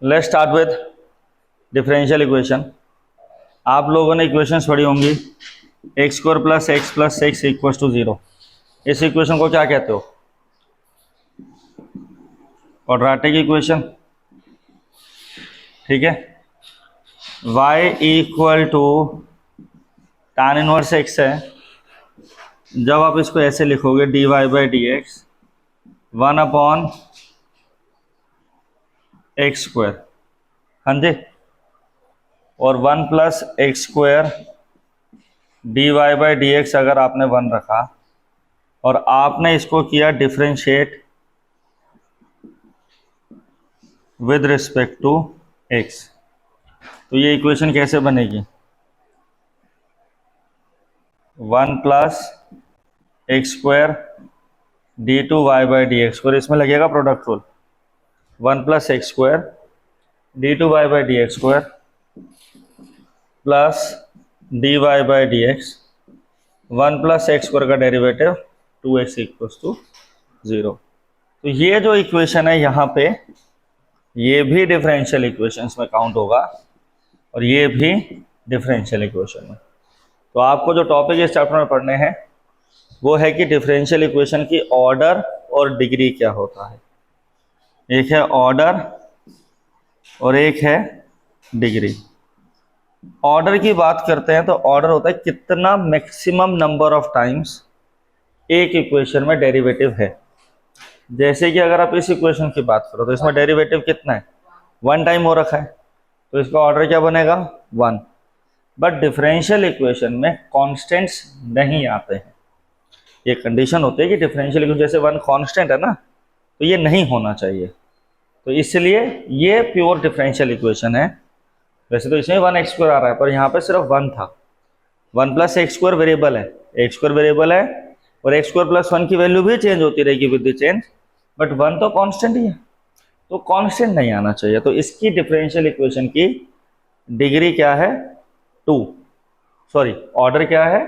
Let's start with differential equation. आप लोगों ने इक्वेशंस पढ़ी होंगी। X square plus X plus six equals to 0। इस इक्वेशन को क्या कहते हो? Quadratic equation. ठीक है। y equal to tan inverse x है। जब आप इसको ऐसे लिखोगे dy by D X 1/x square, हाँ जी, और 1 plus x square D Y by D X अगर आपने 1 रखा और आपने इसको किया differentiate with respect to x, तो ये इक्वेशन कैसे बनेगी? 1 plus x square D two Y by D X, और इसमें लगेगा product rule. 1 plus x square D two Y by D x square plus D Y by D X 1 plus x square का derivative 2x equals to 0। तो ये जो equation है यहाँ पे, ये भी डिफरेंशियल इक्वेशंस में काउंट होगा और ये भी डिफरेंशियल इक्वेशन में। तो आपको जो टॉपिक इस चैप्टर में पढ़ने हैं वो है कि डिफरेंशियल इक्वेशन की ऑर्डर और डिग्री क्या होता है। एक है ऑर्डर और एक है डिग्री। ऑर्डर की बात करते हैं तो ऑर्डर होता है कितना मैक्सिमम नंबर ऑफ टाइम्स एक इक्वेशन में डेरिवेटिव है। जैसे कि अगर आप इस इक्वेशन की बात करो तो इसमें डेरिवेटिव कितना है? 1 टाइम हो रखा है, तो इसका ऑर्डर क्या बनेगा? 1। बट डिफरेंशियल इक्वेशन में कांस्टेंट्स नहीं आते हैं। ये कंडीशन होती है कि डिफरेंशियल इक्वेशन जैसे 1 कांस्टेंट है ना, तो ये नहीं होना चाहिए। तो इसलिए ये प्योर डिफरेंशियल इक्वेशन है। वैसे तो इसमें 1 एक्स स्क्वायर आ रहा है, पर यहाँ पे सिर्फ 1 था। 1 प्लस एक्स स्क्वायर वेरिएबल है, एक्स स्क्वायर वेरिएबल है और एक्स स्क्वायर प्लस 1 की वैल्यू भी चेंज होती रहेगी विद द चेंज, बट 1 तो कांस्टेंट ही है, तो कांस्टेंट नहीं आना चाहिए। तो इसकी डिफरेंशियल इक्वेशन की डिग्री क्या है? 2। सॉरी, ऑर्डर क्या है?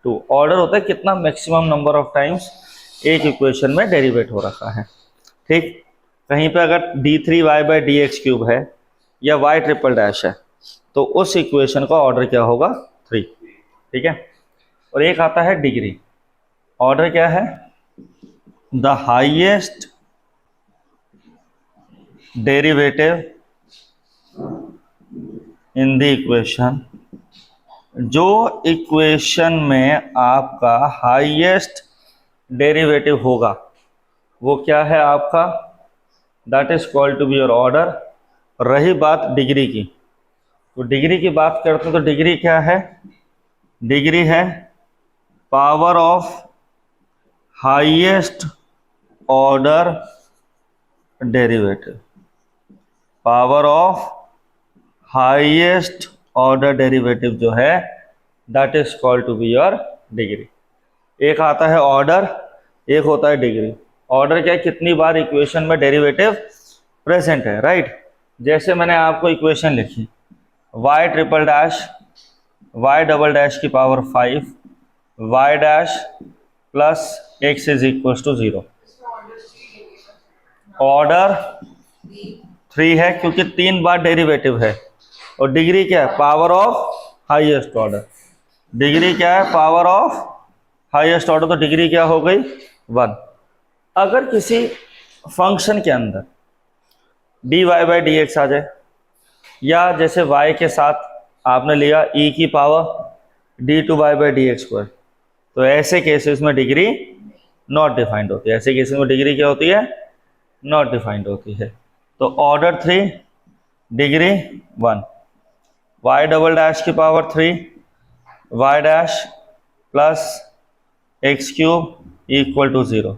2। ऑर्डर होता है कितना मैक्सिमम नंबर ऑफ टाइम्स एक इक्वेशन में डेरिवेट हो रखा है। ठीक, कहीं पे अगर d3 y by D X cube है या y ट्रिपल डैश है तो उस इक्वेशन का ऑर्डर क्या होगा? 3। ठीक है। और एक आता है डिग्री। ऑर्डर क्या है? The highest derivative in the equation. जो इक्वेशन में आपका हाईएस्ट डेरिवेटिव होगा वो क्या है आपका? That is called to be your order. रही बात डिग्री की, तो डिग्री की बात करते हैं तो डिग्री क्या है? डिग्री है power of highest order derivative. Power of highest order derivative जो है that is called to be your degree. एक आता है ऑर्डर, एक होता है डिग्री। ऑर्डर क्या है? कितनी बार इक्वेशन में डेरिवेटिव प्रेजेंट है, राइट। जैसे मैंने आपको इक्वेशन लिखी y triple dash y double dash की power 5 y dash plus x is equal to 0। Order 3 है क्योंकि 3 बार डेरिवेटिव है। और डिग्री क्या है? Power of highest order. Degree क्या है? Power of highest order. तो डिग्री क्या हो गई? 1। अगर किसी फंक्शन के अंदर D Y by D X आ जाए, या जैसे y के साथ आपने लिया e की power D two Y by D x square, तो ऐसे केसेस में डिग्री नॉट डिफाइंड होती है। ऐसे केसेस में डिग्री क्या होती है? नॉट डिफाइंड होती है। तो order 3, degree 1। y double dash की power 3 y dash plus X cube equal to 0।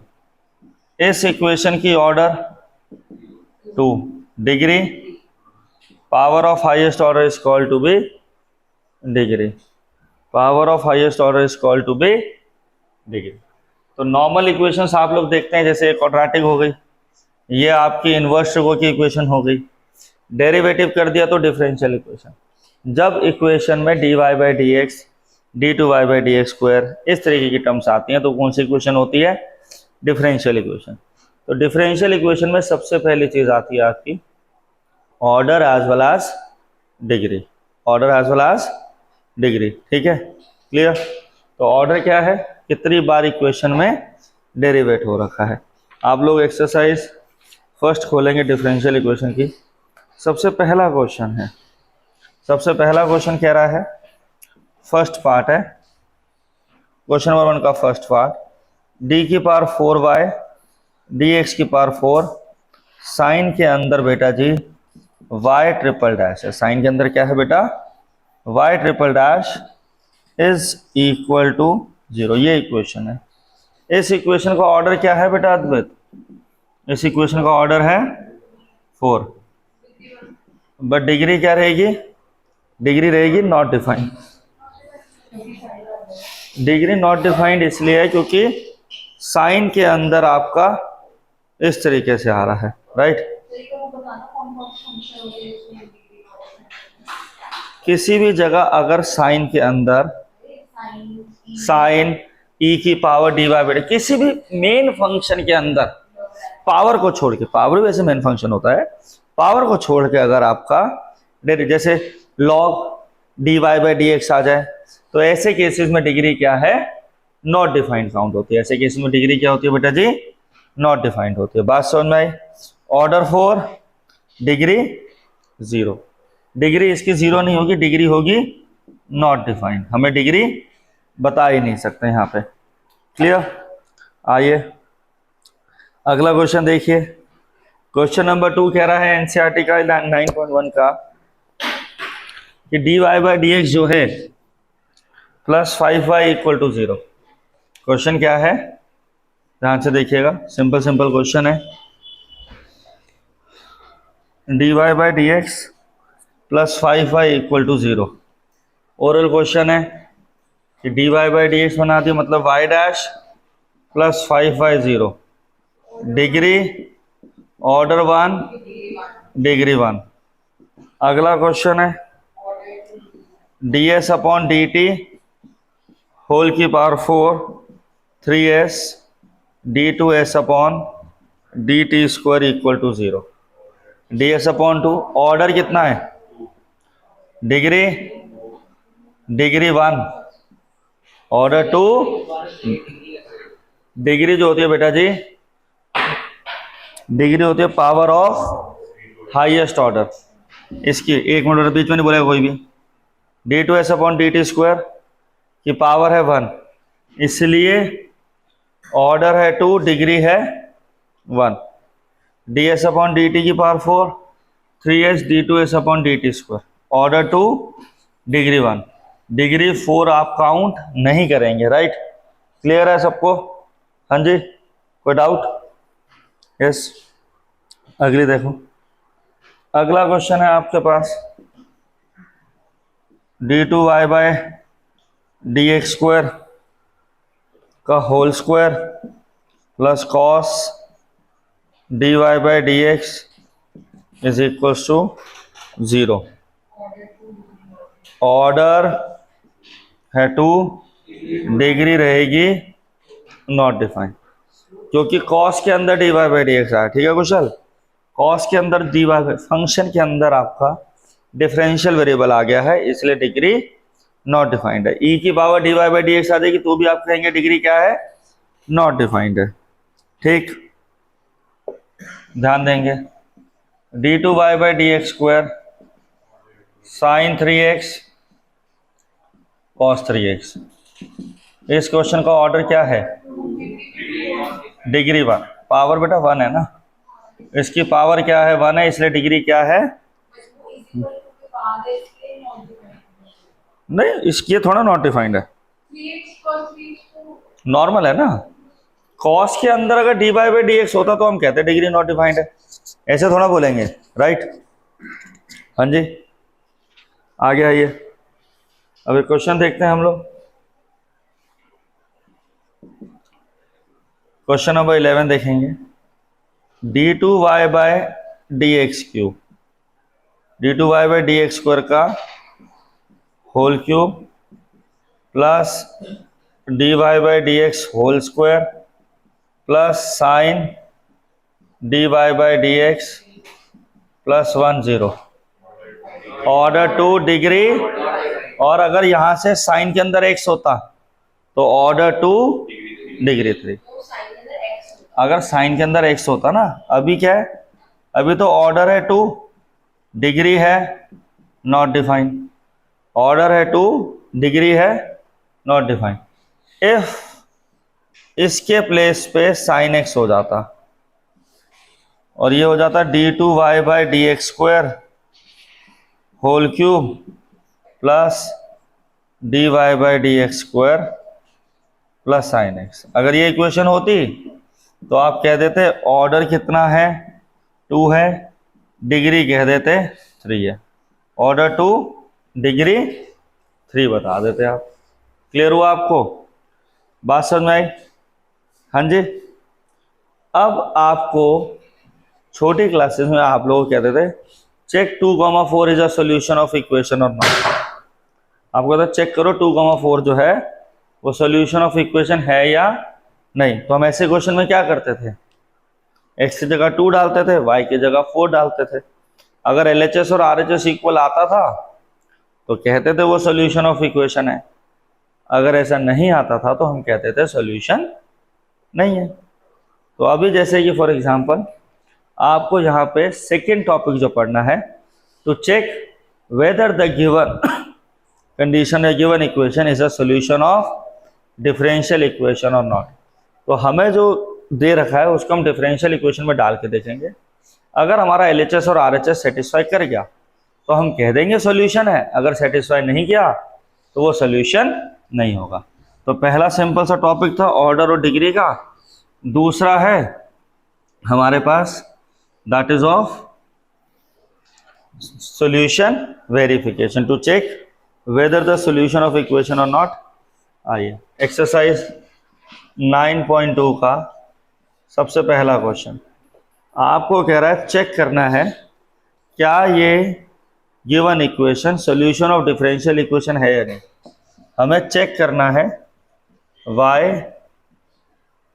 इस इक्वेशन की order 2, degree power of highest order is called to be degree. Power of highest order is called to be degree. तो normal equations आप लोग देखते हैं, जैसे quadratic हो गई, ये आपकी इनवर्स ट्रिगो की इक्वेशन हो गई। डेरिवेटिव कर दिया तो डिफरेंशियल इक्वेशन। जब इक्वेशन में D Y by D X D two Y by D x square इस तरीके की टर्म्स आती हैं तो कौन सी इक्वेशन होती है? Differential equation. तो डिफरेंशियल इक्वेशन में सबसे पहली चीज आती है आपकी order as well as degree, order as well as degree, ठीक है, क्लियर। तो ऑर्डर क्या है, कितनी बार इक्वेशन में डेरिवेट हो रखा है। आप लोग एक्सरसाइज फर्स्ट खोलेंगे डिफरेंशियल इक्वेशन की, सबसे पहला क्वेश्चन है, सबसे पहला क्वेश्चन कह रहा है, फर्स्ट पार्ट है क्वेश्चन नंबर 1 का फर्स्ट पार्ट, डी की पावर 4y डी एक्स की पावर 4, साइन के अंदर बेटा जी y ट्रिपल डैश है, साइन के अंदर क्या है बेटा, y triple dash is equal to 0, ये इक्वेशन है। इस इक्वेशन का ऑर्डर क्या है बेटा अद्वैत, इस इक्वेशन का ऑर्डर है 4, बट डिग्री क्या रहेगी, डिग्री रहेगी not defined. Degree not defined इसलिए है क्योंकि साइन के अंदर आपका इस तरीके से आ रहा है, राइट। किसी भी जगह अगर साइन के अंदर साइन ई की पावर डी बाई बी, किसी भी मेन फंक्शन के अंदर पावर को छोड़ के, पावर वैसे मेन फंक्शन होता है, पावर को छोड़ के अगर आपका जैसे log D Y by D X आ जाए, तो ऐसे केसेस में डिग्री क्या है, नॉट डिफाइंड काउंट होती है। ऐसे केसेस में डिग्री क्या होती है बेटा जी, नॉट डिफाइंड होती है। बात समझ में आई। ऑर्डर 4 डिग्री 0, डिग्री इसकी 0 नहीं होगी, डिग्री होगी नॉट डिफाइंड, हमें डिग्री बता ही नहीं सकते यहाँ पे, क्लियर। आइए अगला क्वेश्चन देखिए, क्वेश्चन नंबर 2 कह रहा है एनसीईआरटी का 9.1 का कि D Y by D X जो है plus 5y equal to 0। Question क्या है, ध्यान से देखिएगा, सिंपल सिंपल क्वेश्चन है, D Y by D x plus 5y equal to 0। Oral question है कि D Y by D X बना दिया, मतलब y dash plus 5y 0, degree order 1 degree 1। अगला क्वेश्चन है D S upon D T whole की power 4 3s D two S upon D T square equal to 0, D S upon 2, order कितना है, degree degree 1, order 2, degree जो होती है बेटा जी, degree होती है पावर ऑफ हाईएस्ट ऑर्डर, इसकी एक मिनट बीच में नहीं बोलेगा कोई भी, D two S upon D T square की पावर है 1, इसलिए ऑर्डर है 2, डिग्री है 1, D S upon D T की power 4 3s D two S upon D T square, order 2 degree 1, degree 4 आप काउंट नहीं करेंगे, राइट। क्लियर है सबको, हाँ जी, कोई डाउट, यस। अगली देखो, अगला क्वेश्चन है आपके पास D two Y by D x square का whole square plus cos D Y by D x is equals to 0, order है 2, डिग्री रहेगी नॉट डिफाइंड, क्योंकि कॉस के अंदर D Y by D X आया, ठीक है कुशल, कॉस के अंदर डी वाई बाई, फंक्शन के अंदर आपका डिफरेंशियल वेरिएबल आ गया है, इसलिए डिग्री नॉट डिफाइंड है। ई की power D Y by D X आ जाएगी तो भी आप कहेंगे डिग्री क्या है, नॉट डिफाइंड है, ठीक। ध्यान देंगे, D two Y by D x square sine 3x cos 3x, इस क्वेश्चन का ऑर्डर क्या है, डिग्री 1, पावर बेटा 1 है ना, इसकी पावर क्या है 1 है, इसलिए डिग्री क्या है, नहीं इसकी थोड़ा नॉट डिफाइंड है, नॉर्मल है ना, कॉस के अंदर अगर D Y by D X होता तो हम कहते डिग्री नॉट डिफाइंड है, ऐसे थोड़ा बोलेंगे, राइट। हाँ जी, आगे आइए, अभी क्वेश्चन देखते हैं हम लोग, क्वेश्चन नंबर 11 देखेंगे, D two Y by D X cube, D two Y by D x square का whole cube plus D Y by D X whole square plus sine D Y by D x plus 1 0, order 2 degree, और अगर यहां से sign के अंदर x होता तो order 2 degree 3। अगर साइन के अंदर x होता ना, अभी क्या है, अभी तो ऑर्डर है 2, डिग्री है नॉट डिफाइंड, ऑर्डर है 2, डिग्री है नॉट डिफाइंड। इफ इसके प्लेस पे साइन x हो जाता और ये हो जाता d2y by D x square whole cube plus dy by D x square plus sine x। अगर ये इक्वेशन होती तो आप कह देते ऑर्डर कितना है 2 है, डिग्री कह देते 3 है, ऑर्डर 2 डिग्री 3 बता देते आप। क्लियर हुआ आपको? बात समझ में आई? हाँ जी। अब आपको छोटी क्लासेस में आप लोग कहते थे check 2,4 is a solution of equation और नॉट। आपको कहते चेक करो 2,4 जो है वो सॉल्यूशन ऑफ इक्वेशन है या नहीं। तो हम ऐसे क्वेश्चन में क्या करते थे, x की जगह 2 डालते थे, y की जगह 4 डालते थे। अगर LHS और RHS इक्वल आता था तो कहते थे वो सॉल्यूशन ऑफ इक्वेशन है, अगर ऐसा नहीं आता था तो हम कहते थे सॉल्यूशन नहीं है। तो अभी जैसे कि फॉर एग्जांपल आपको यहाँ पे सेकेंड टॉपिक जो पढ़ना है, to check whether the given condition या given equation is a solution of differential equation और नॉट। तो हमें जो दे रखा है उसको हम डिफरेंशियल इक्वेशन में डाल के देखेंगे। अगर हमारा LHS और RHS सेटिस्फाई कर गया तो हम कह देंगे सॉल्यूशन है, अगर सेटिस्फाई नहीं किया तो वो सॉल्यूशन नहीं होगा। तो पहला सिंपल सा टॉपिक था ऑर्डर और डिग्री का। दूसरा है हमारे पास that is of solution verification, to check whether the solution of equation और नॉट। आइए एक्सरसाइज 9.2 का सबसे पहला क्वेश्चन आपको कह रहा है चेक करना है क्या ये given equation solution of differential equation है या नहीं। हमें चेक करना है y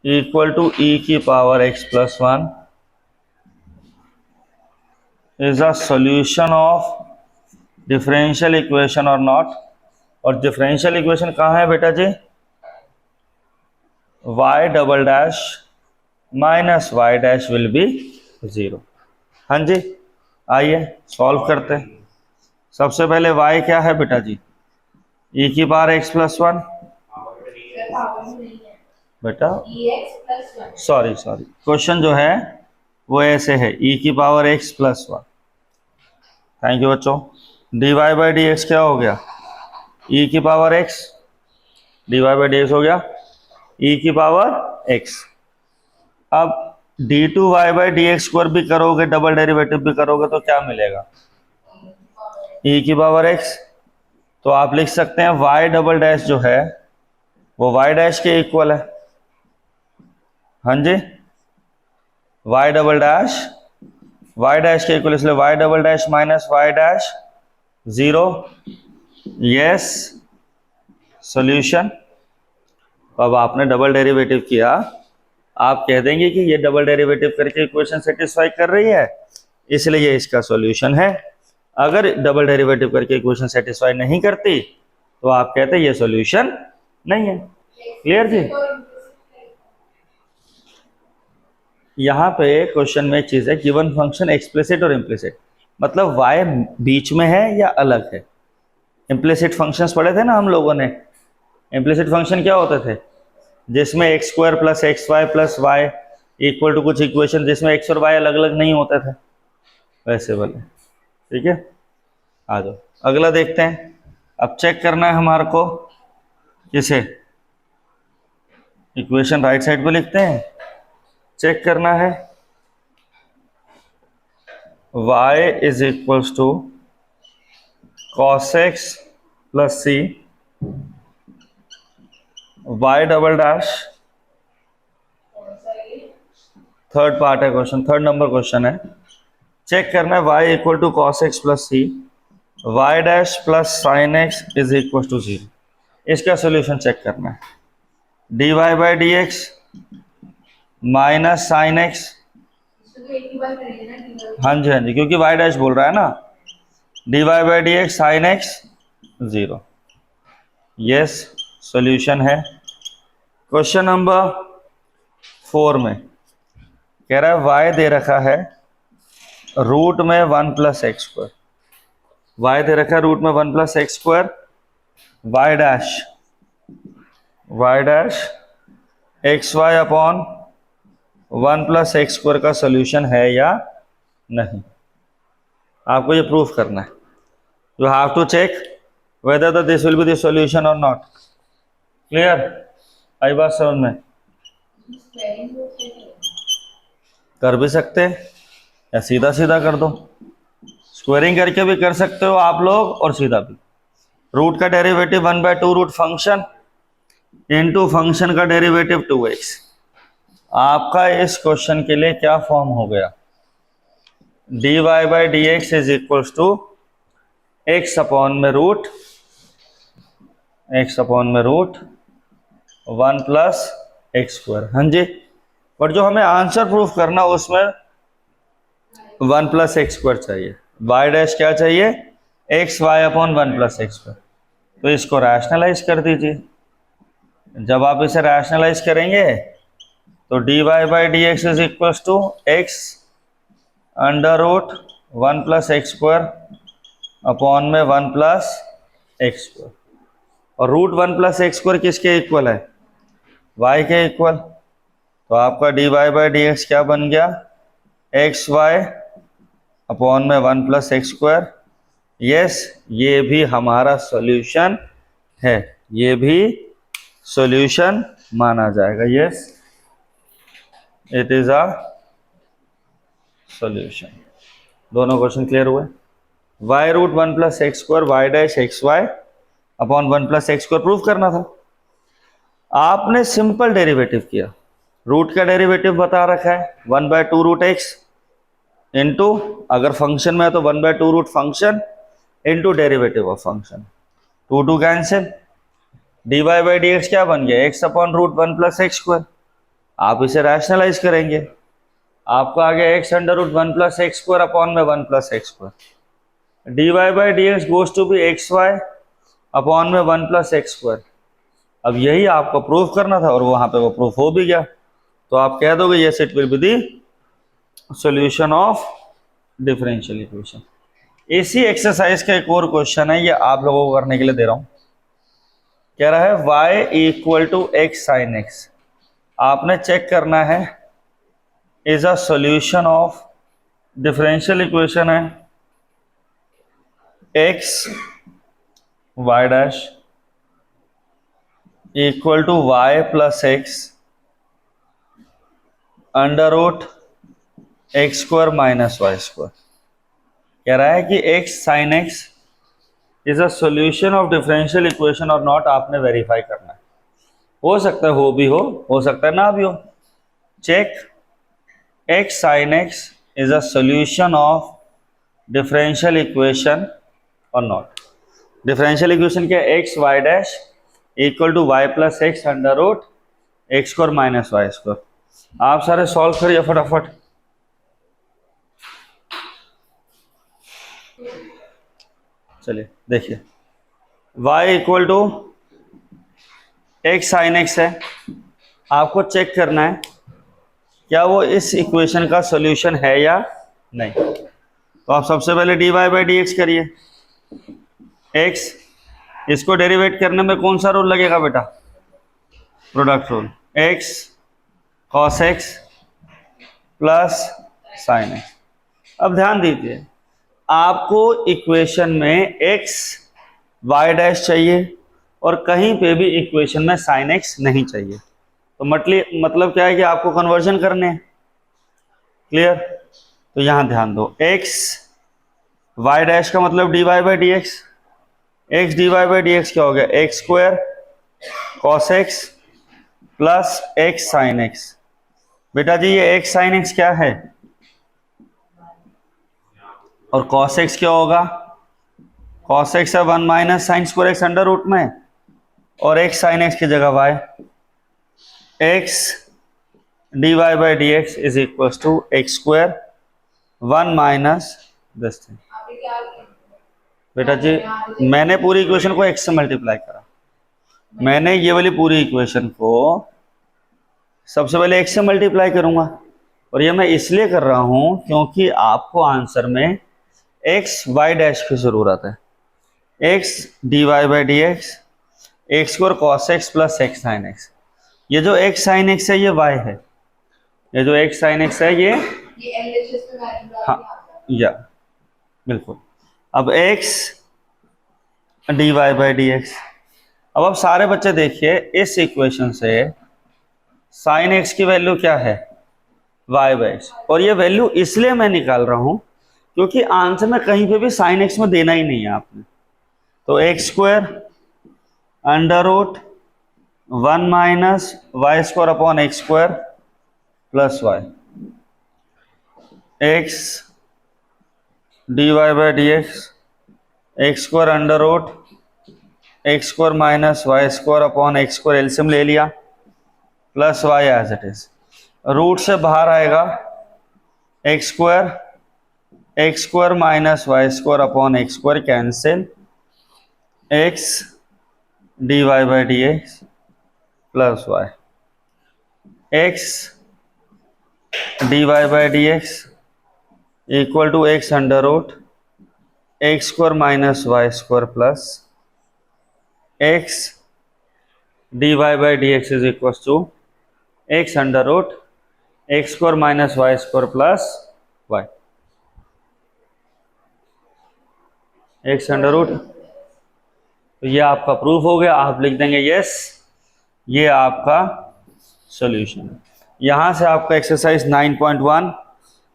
इक्वल टू e की power x plus 1 is a solution of differential equation और नॉट। और डिफरेंशियल इक्वेशन कहाँ है बेटा जी, y double dash minus y dash will be 0। हाँ जी, आइए सॉल्व करते हैं। सबसे पहले y क्या है बेटा जी, e की पावर x प्लस 1 बेटा, सॉरी क्वेश्चन जो है वो ऐसे है e की power x plus 1। Thank you बच्चों। dy बाई डी एक्स क्या हो गया, e की power x, dy by D x हो गया e की पावर x। अब d2y by D x square भी करोगे, डबल डेरिवेटिव भी करोगे तो क्या मिलेगा, e की पावर x। तो आप लिख सकते हैं y डबल डैश जो है वो y डैश के इक्वल है। हाँ जी, y डबल डैश के इक्वल, इसलिए y double dash minus y dash 0। Yes solution. अब आपने डबल डेरिवेटिव किया, आप कह देंगे कि ये डबल डेरिवेटिव करके इक्वेशन सेटिस्फाई कर रही है इसलिए ये इसका सॉल्यूशन है। अगर डबल डेरिवेटिव करके इक्वेशन सेटिस्फाई नहीं करती तो आप कहते ये सॉल्यूशन नहीं है। क्लियर जी? यहाँ पे क्वेश्चन में एक चीज है, गिवन फंक्शन एक्सप्लिसिट और इम्प्लिसिट, मतलब y बीच में है या अलग है। इम्प्लिसिट फंक्शंस पढ़े थे ना हम लोगों ने। इम्प्लिसिट फंक्शन क्या होते थे, जिसमें x square plus x y plus y equal to कुछ इक्वेशन जिसमें एक्स और वाई अलग अलग नहीं होते थे, वैसे वाले। ठीक है, आ जाओ अगला देखते हैं। अब चेक करना है हमारे को किसे, इक्वेशन राइट साइड पे लिखते हैं। चेक करना है y is equals to cos x plus c y double dash, third part है क्वेश्चन, थर्ड नंबर क्वेश्चन है। चेक करना है y equal to cos x plus c y dash plus sine x is equal to 0। इसका solution check करना है। dy by D x minus sine x हाँ जी हाँ जी, क्योंकि वाई डैश बोल रहा है ना, d Y by D x sine x 0। Yes, solution है। क्वेश्चन नंबर 4 में कह रहा है वाई दे रखा है रूट में 1 प्लस एक्स स्क्वायर, वाई दे रखा है रूट में 1 plus x square, y dash x y upon 1 plus x square का सोल्यूशन है या नहीं, आपको ये प्रूफ करना है। You have to check whether this will be the solution और नॉट। क्लियर? आई बात समझ में? कर भी सकते हैं या सीधा सीधा कर दो, स्क्वायरिंग करके भी कर सकते हो आप लोग और सीधा भी। रूट का derivative 1/2 root function into function का डेरिवेटिव 2x। आपका इस क्वेश्चन के लिए क्या फॉर्म हो गया, dy by D x is equal to x upon में रूट 1 प्लस एक्स स्क्वायर। हाँ जी, बट जो हमें आंसर प्रूफ करना उसमें 1 प्लस एक्स स्क्वायर चाहिए, वाई डैश क्या चाहिए, x y upon 1 plus x square. तो इसको रैशनलाइज कर दीजिए। जब आप इसे रैशनलाइज करेंगे तो d Y by D x is equal to x under root 1 plus x square upon में 1 प्लस एक्स स्क्वायर। और रूट 1 प्लस एक्स स्क्वायर किसके इक्वल है, वाई के इक्वल। तो आपका d Y by D x क्या बन गया, एक्स वाई अपॉन में 1 प्लस एक्स स्क्वायर। यस, ये भी हमारा सॉल्यूशन है, ये भी सॉल्यूशन माना जाएगा। Yes, it is a solution. दोनों क्वेश्चन क्लियर हुए। Y root 1 plus x square y dash x y upon 1 plus x square proof करना था। आपने सिंपल डेरिवेटिव किया, रूट का डेरिवेटिव बता रखा है 1/2 रूट एक्स इंटू, अगर फंक्शन में है तो 1/2 root function into derivative of function, 2 cancel, d Y by D x क्या बन गया, x upon root 1 plus x square. आप इसे रैशनलाइज करेंगे, आपको आ गया x under root 1 plus x square upon में 1 plus x square. D Y by D x goes to be x y upon में 1 प्लस एक्स स्क्वायर। अब यही आपको प्रूफ करना था और वहां पे वो प्रूफ हो भी गया, तो आप कह दोगे yes it will be the solution of differential equation. इसी एक्सरसाइज का एक और क्वेश्चन है, ये आप लोगों को करने के लिए दे रहा हूं। कह रहा है y equal to x sine x, आपने चेक करना है is a solution of differential equation है x y dash equal to y plus x under root x square minus y square. कह रहा है कि x sine x is a solution of differential equation और not, आपने verify करना है। हो सकता है हो सकता है ना भी हो। Check x sin x is a solution of differential equation or not। differential equation क्या है, x y dash equal to y plus x under root x square minus y square। आप सारे सॉल्व करिए फटाफट। चलिए देखिए, y equal to x sine x है, आपको चेक करना है क्या वो इस इक्वेशन का सॉल्यूशन है या नहीं। तो आप सबसे पहले d Y by D x करिए, एक्स, इसको डेरिवेट करने में कौन सा रूल लगेगा बेटा, product rule, x cos x plus sine x. अब ध्यान दीजिए, आपको इक्वेशन में एक्स वाई डैश चाहिए और कहीं पे भी इक्वेशन में साइन एक्स नहीं चाहिए। तो मतलब क्या है कि आपको कन्वर्जन करने हैं। क्लियर? तो यहां ध्यान दो, एक्स वाई डैश का मतलब d Y by D x, x d Y by D x क्या हो गया, x square cos x plus x sine x. बेटा जी ये एक्स साइन एक्स क्या है और कॉस एक्स क्या होगा, कॉस एक्स है 1 minus sine square x under root में और एक्स साइन एक्स की जगह y, x d Y by D x is equal to x square 1 minus this thing. बेटा जी मैंने पूरी इक्वेशन को एक्स से मल्टीप्लाई करा, मैंने ये वाली पूरी इक्वेशन को सबसे पहले एक्स से मल्टीप्लाई करूंगा, और ये मैं इसलिए कर रहा हूं क्योंकि आपको आंसर में एक्स वाई डैश की जरूरत है। X d Y by D x, x square cos x plus x sine x. ये जो एक्स साइन एक्स है ये वाई है, ये जो एक्स साइन एक्स है ये हाँ या बिल्कुल। अब x d Y by D x. अब आप सारे बच्चे देखिए इस इक्वेशन से साइन एक्स की वैल्यू क्या है वाई बाई एक्स, और ये वैल्यू इसलिए मैं निकाल रहा हूं क्योंकि आंसर में कहीं पे भी साइन एक्स में देना ही नहीं है आपने। तो x square under root 1 minus y square upon x square plus y, x d Y by D x, x square under root x square minus y square upon x square, LCM ले लिया, plus y as it is. Root से बाहर आएगा x square minus y square upon x square cancel, x d Y by D x plus y, x d Y by D x equal to x under root x square minus y square plus x d Y by D x is equal to x under root x square minus y square plus y, x under root. तो ये आपका proof हो गया, आप लिख देंगे yes, ये आपका सॉल्यूशन है। यहां से आपका एक्सरसाइज 9.1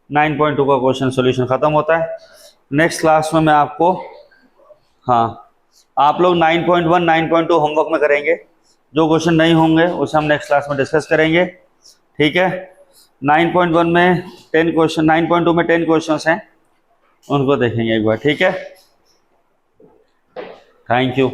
9.2 का क्वेश्चन सॉल्यूशन खत्म होता है। नेक्स्ट क्लास में मैं आपको हाँ आप लोग 9.1 9.2 होमवर्क में करेंगे, जो क्वेश्चन नहीं होंगे उसे हम नेक्स्ट क्लास में डिस्कस करेंगे, ठीक है। 9.1 में 10 क्वेश्चन, 9.2 में 10 क्वेश्चंस हैं, उनको देखेंगे एक बार, ठीक है। Thank you.